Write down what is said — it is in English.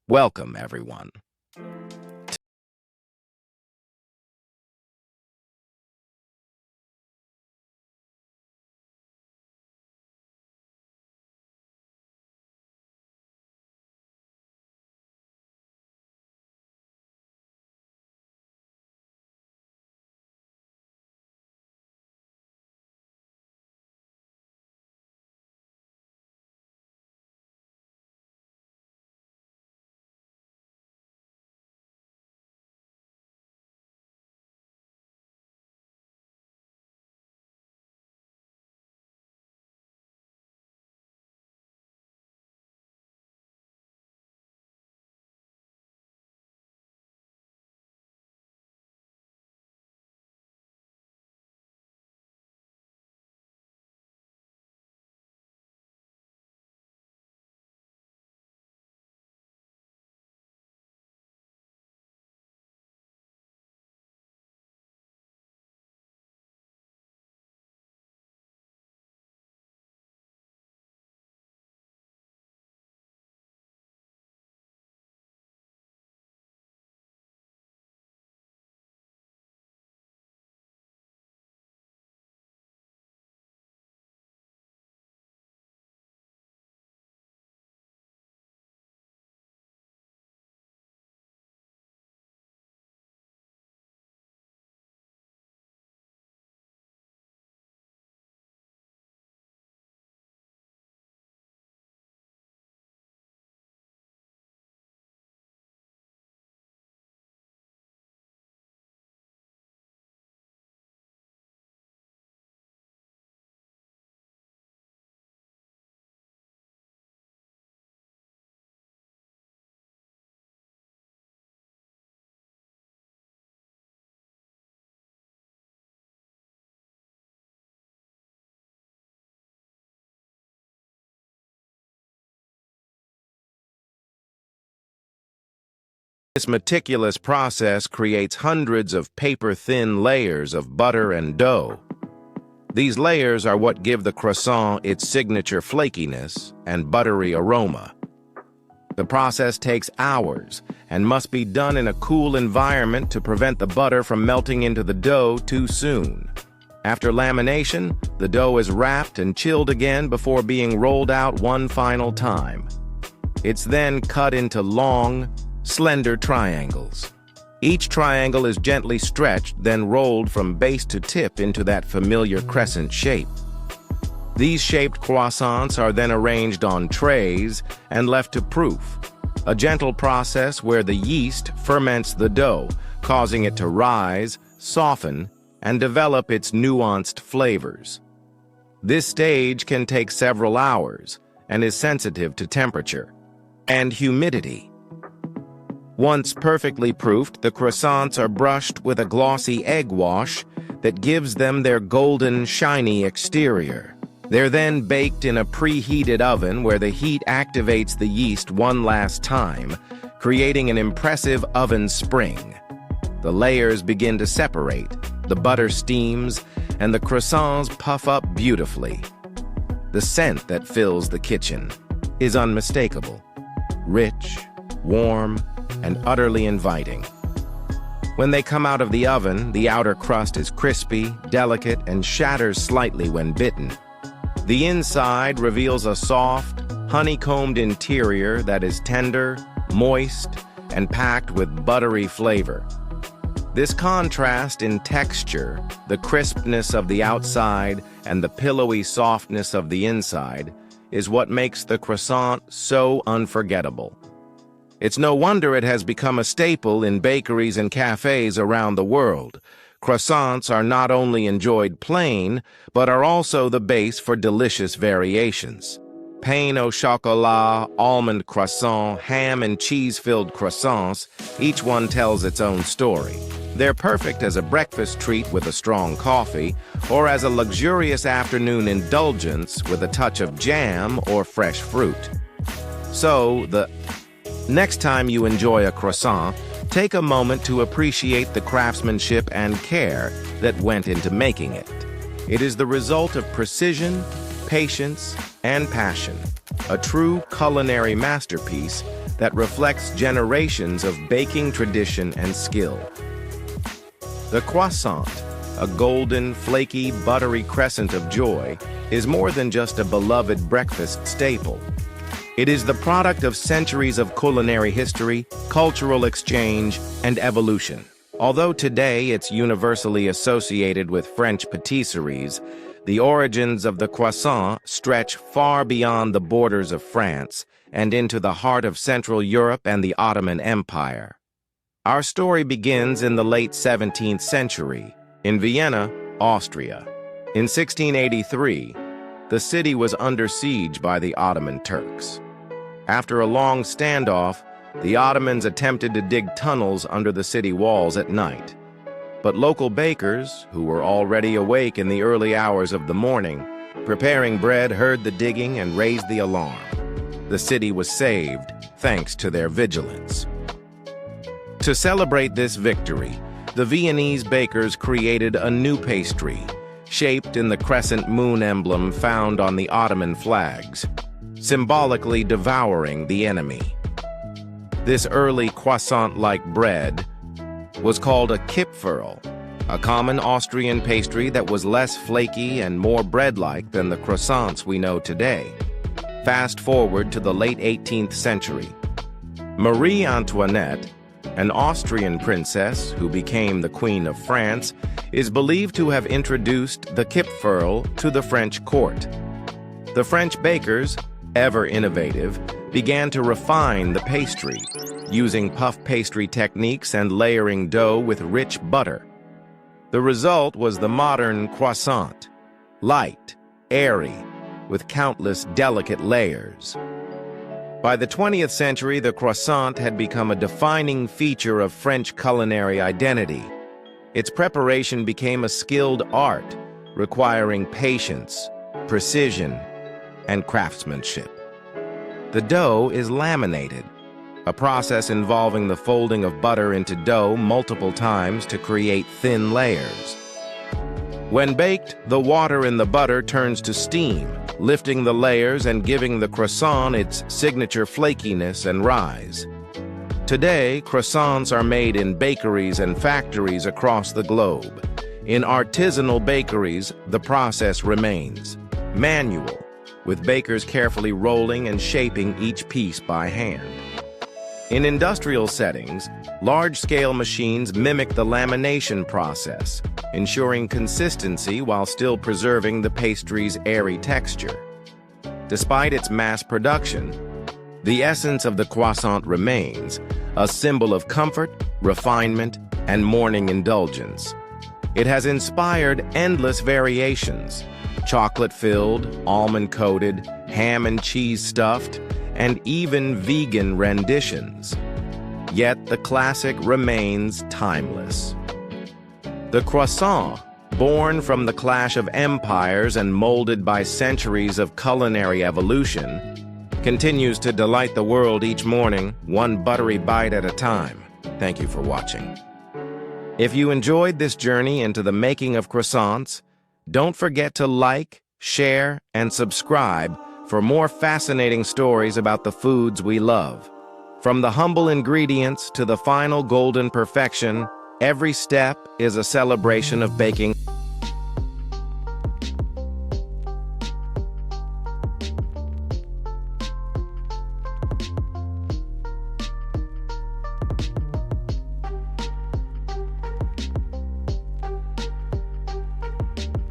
Welcome, everyone. This meticulous process creates hundreds of paper-thin layers of butter and dough. These layers are what give the croissant its signature flakiness and buttery aroma. The process takes hours and must be done in a cool environment to prevent the butter from melting into the dough too soon. After lamination, the dough is wrapped and chilled again before being rolled out one final time. It's then cut into long, slender triangles. Each triangle is gently stretched, then rolled from base to tip into that familiar crescent shape. These shaped croissants are then arranged on trays and left to proof, a gentle process where the yeast ferments the dough, causing it to rise, soften, and develop its nuanced flavors. This stage can take several hours and is sensitive to temperature and humidity. Once perfectly proofed, the croissants are brushed with a glossy egg wash that gives them their golden, shiny exterior. They're then baked in a preheated oven where the heat activates the yeast one last time, creating an impressive oven spring. The layers begin to separate, the butter steams, and the croissants puff up beautifully. The scent that fills the kitchen is unmistakable, rich, warm, and utterly inviting. When they come out of the oven, the outer crust is crispy, delicate, and shatters slightly when bitten. The inside reveals a soft, honeycombed interior that is tender, moist, and packed with buttery flavor. This contrast in texture, the crispness of the outside and the pillowy softness of the inside, is what makes the croissant so unforgettable. It's no wonder it has become a staple in bakeries and cafes around the world. Croissants are not only enjoyed plain, but are also the base for delicious variations. Pain au chocolat, almond croissant, ham and cheese-filled croissants, each one tells its own story. They're perfect as a breakfast treat with a strong coffee, or as a luxurious afternoon indulgence with a touch of jam or fresh fruit. So, next time you enjoy a croissant, take a moment to appreciate the craftsmanship and care that went into making it. It is the result of precision, patience, and passion, a true culinary masterpiece that reflects generations of baking tradition and skill. The croissant, a golden, flaky, buttery crescent of joy, is more than just a beloved breakfast staple. It is the product of centuries of culinary history, cultural exchange, and evolution. Although today it's universally associated with French patisseries, the origins of the croissant stretch far beyond the borders of France and into the heart of Central Europe and the Ottoman Empire. Our story begins in the late 17th century, in Vienna, Austria. In 1683, the city was under siege by the Ottoman Turks. After a long standoff, the Ottomans attempted to dig tunnels under the city walls at night. But local bakers, who were already awake in the early hours of the morning, preparing bread, heard the digging and raised the alarm. The city was saved, thanks to their vigilance. To celebrate this victory, the Viennese bakers created a new pastry, shaped in the crescent moon emblem found on the Ottoman flags, symbolically devouring the enemy. This early croissant-like bread was called a kipferl, a common Austrian pastry that was less flaky and more bread-like than the croissants we know today. Fast forward to the late 18th century. Marie Antoinette, an Austrian princess who became the Queen of France, is believed to have introduced the kipferl to the French court. The French bakers, ever innovative, began to refine the pastry, using puff pastry techniques and layering dough with rich butter. The result was the modern croissant, light, airy, with countless delicate layers. By the 20th century, the croissant had become a defining feature of French culinary identity. Its preparation became a skilled art, requiring patience, precision, and craftsmanship. The dough is laminated, a process involving the folding of butter into dough multiple times to create thin layers. When baked, the water in the butter turns to steam, lifting the layers and giving the croissant its signature flakiness and rise. Today, croissants are made in bakeries and factories across the globe. In artisanal bakeries, the process remains manual, with bakers carefully rolling and shaping each piece by hand. In industrial settings, large-scale machines mimic the lamination process, ensuring consistency while still preserving the pastry's airy texture. Despite its mass production, the essence of the croissant remains, a symbol of comfort, refinement, and morning indulgence. It has inspired endless variations: chocolate-filled, almond-coated, ham and cheese-stuffed, and even vegan renditions. Yet the classic remains timeless. The croissant, born from the clash of empires and molded by centuries of culinary evolution, continues to delight the world each morning, one buttery bite at a time. Thank you for watching. If you enjoyed this journey into the making of croissants, don't forget to like, share, and subscribe for more fascinating stories about the foods we love. From the humble ingredients to the final golden perfection, every step is a celebration of baking